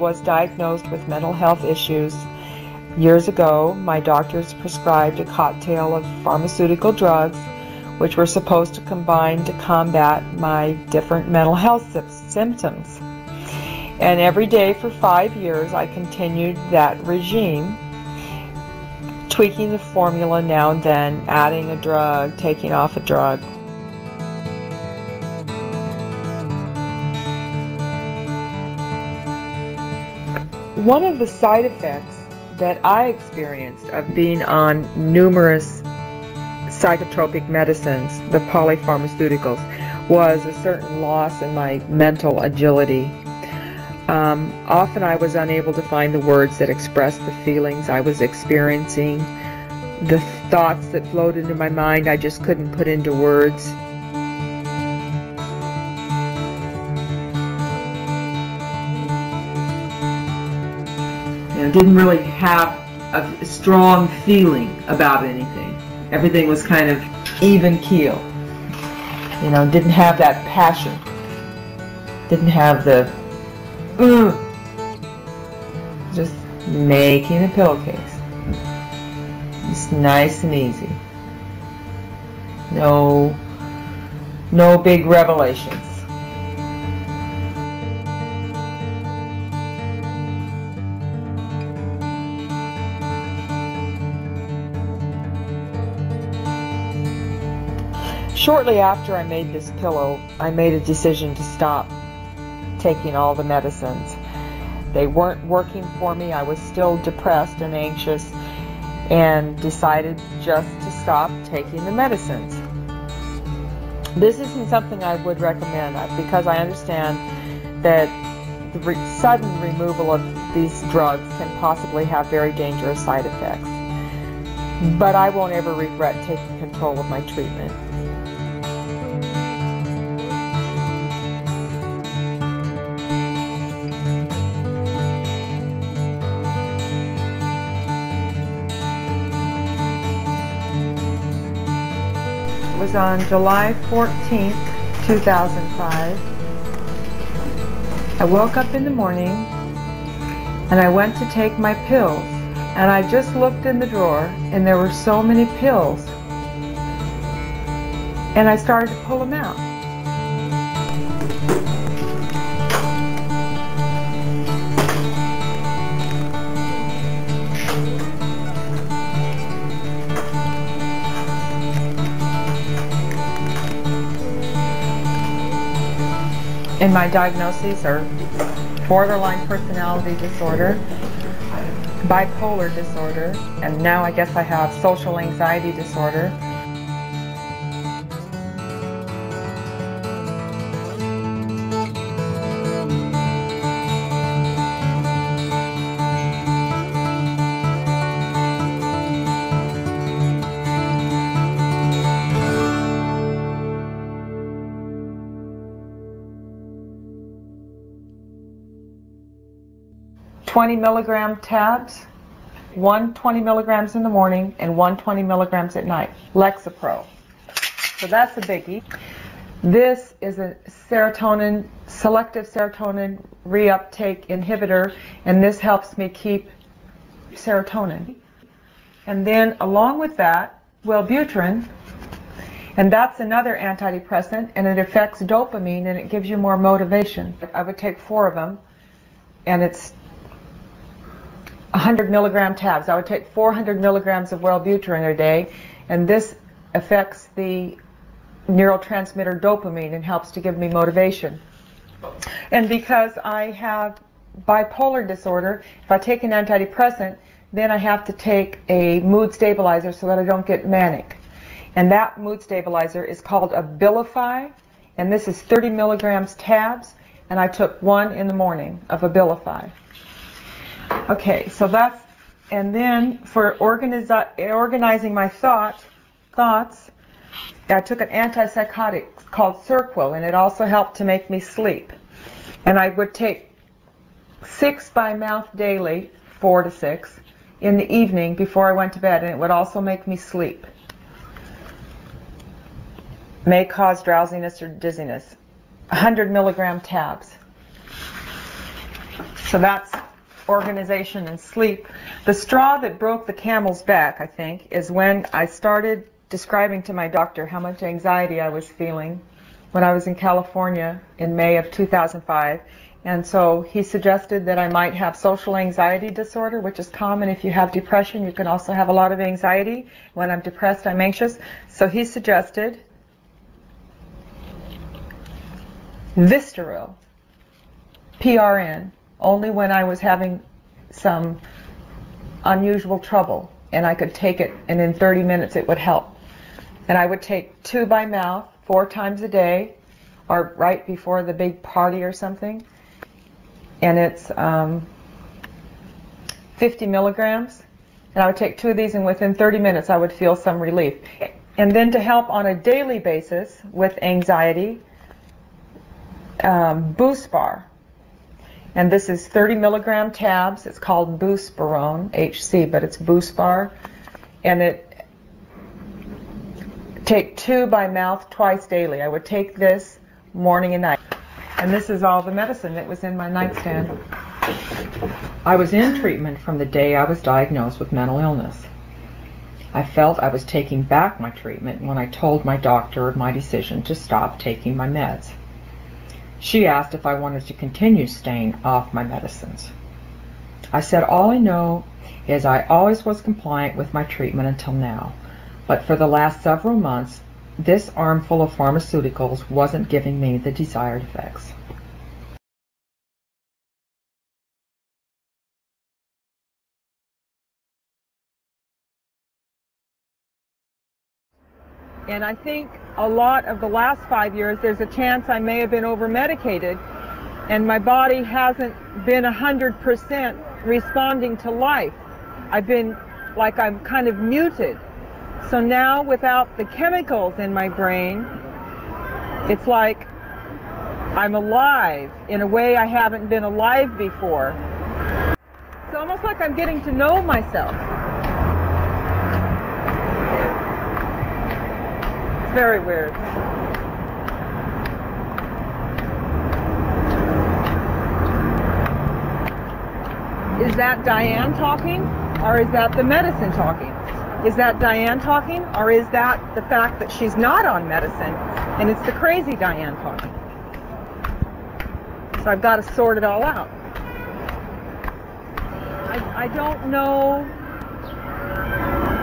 was diagnosed with mental health issues. Years ago, my doctors prescribed a cocktail of pharmaceutical drugs which were supposed to combine to combat my different mental health symptoms. And every day for 5 years I continued that regime, tweaking the formula now and then, adding a drug, taking off a drug. One of the side effects that I experienced of being on numerous psychotropic medicines, the polypharmaceuticals, was a certain loss in my mental agility. Often I was unable to find the words that expressed the feelings I was experiencing. The thoughts that flowed into my mind I just couldn't put into words. Didn't really have a strong feeling about anything. Everything was kind of even keel. Didn't have that passion. Didn't have the just making a pillowcase. Just nice and easy. No big revelations. Shortly after I made this pillow, I made a decision to stop taking all the medicines. They weren't working for me. I was still depressed and anxious, and decided just to stop taking the medicines. This isn't something I would recommend because I understand that the sudden removal of these drugs can possibly have very dangerous side effects. But I won't ever regret taking control of my treatment. It was on July 14th, 2005. I woke up in the morning and I went to take my pills, and I just looked in the drawer and there were so many pills, and I started to pull them out. And my diagnoses are borderline personality disorder, bipolar disorder, and now I guess I have social anxiety disorder. $20 milligram tabs, 120 milligrams in the morning and 120 milligrams at night, Lexapro. So that's a biggie. This is a selective serotonin reuptake inhibitor, and this helps me keep serotonin. And then along with that, Wellbutrin, and that's another antidepressant, and it affects dopamine and it gives you more motivation. I would take 4 of them, and it's 100 milligram tabs. I would take 400 milligrams of Wellbutrin a day, and this affects the neurotransmitter dopamine and helps to give me motivation. And because I have bipolar disorder, if I take an antidepressant, then I have to take a mood stabilizer so that I don't get manic. And that mood stabilizer is called Abilify, and this is 30 milligrams tabs, and I took 1 in the morning of Abilify. Okay, so that's, and then for organizing my thoughts, I took an antipsychotic called Seroquel, and it also helped to make me sleep. And I would take 6 by mouth daily, 4 to 6, in the evening before I went to bed, and it would also make me sleep. May cause drowsiness or dizziness. 100 milligram tabs. So that's organization and sleep. The straw that broke the camel's back, I think, is when I started describing to my doctor how much anxiety I was feeling when I was in California in May of 2005. And so he suggested that I might have social anxiety disorder, which is common if you have depression. You can also have a lot of anxiety. When I'm depressed, I'm anxious. So he suggested Vistaril, PRN, only when I was having some unusual trouble, and I could take it, and in 30 minutes it would help. And I would take 2 by mouth 4 times a day, or right before the big party or something. And it's 50 milligrams. And I would take 2 of these, and within 30 minutes I would feel some relief. And then to help on a daily basis with anxiety, Buspar. And this is 30 milligram tabs. It's called Buspirone, HC, but it's Buspar. And it take 2 by mouth twice daily. I would take this morning and night. And this is all the medicine that was in my nightstand. I was in treatment from the day I was diagnosed with mental illness. I felt I was taking back my treatment when I told my doctor of my decision to stop taking my meds. She asked if I wanted to continue staying off my medicines. I said all I know is I always was compliant with my treatment until now, but for the last several months, this armful of pharmaceuticals wasn't giving me the desired effects. And I think a lot of the last 5 years, there's a chance I may have been over-medicated, and my body hasn't been 100% responding to life. I've been like I'm kind of muted. So now, without the chemicals in my brain, it's like I'm alive in a way I haven't been alive before. It's almost like I'm getting to know myself. Very weird. Is that Dyanne talking, or is that the medicine talking? Is that Dyanne talking, or is that the fact that she's not on medicine and it's the crazy Dyanne talking? So I've got to sort it all out. I don't know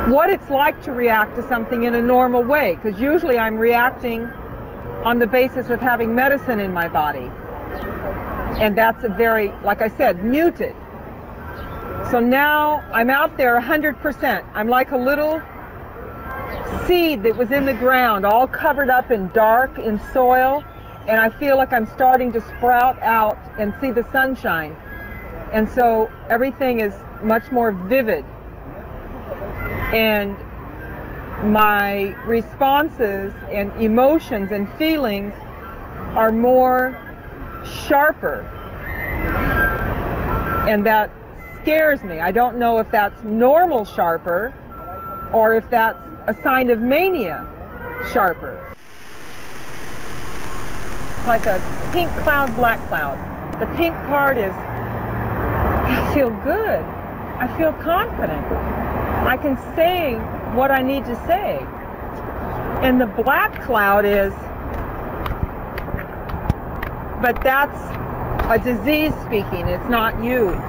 what it's like to react to something in a normal way, because usually I'm reacting on the basis of having medicine in my body, and that's a very, like I said, muted. So now I'm out there 100%. I'm like a little seed that was in the ground, all covered up in dark, in soil, and I feel like I'm starting to sprout out and see the sunshine. And so everything is much more vivid. And my responses and emotions and feelings are more sharper. And that scares me. I don't know if that's normal sharper or if that's a sign of mania sharper. Like a pink cloud, black cloud. The pink part is, I feel good. I feel confident. I can say what I need to say. And the black cloud is, but that's a disease speaking, it's not you.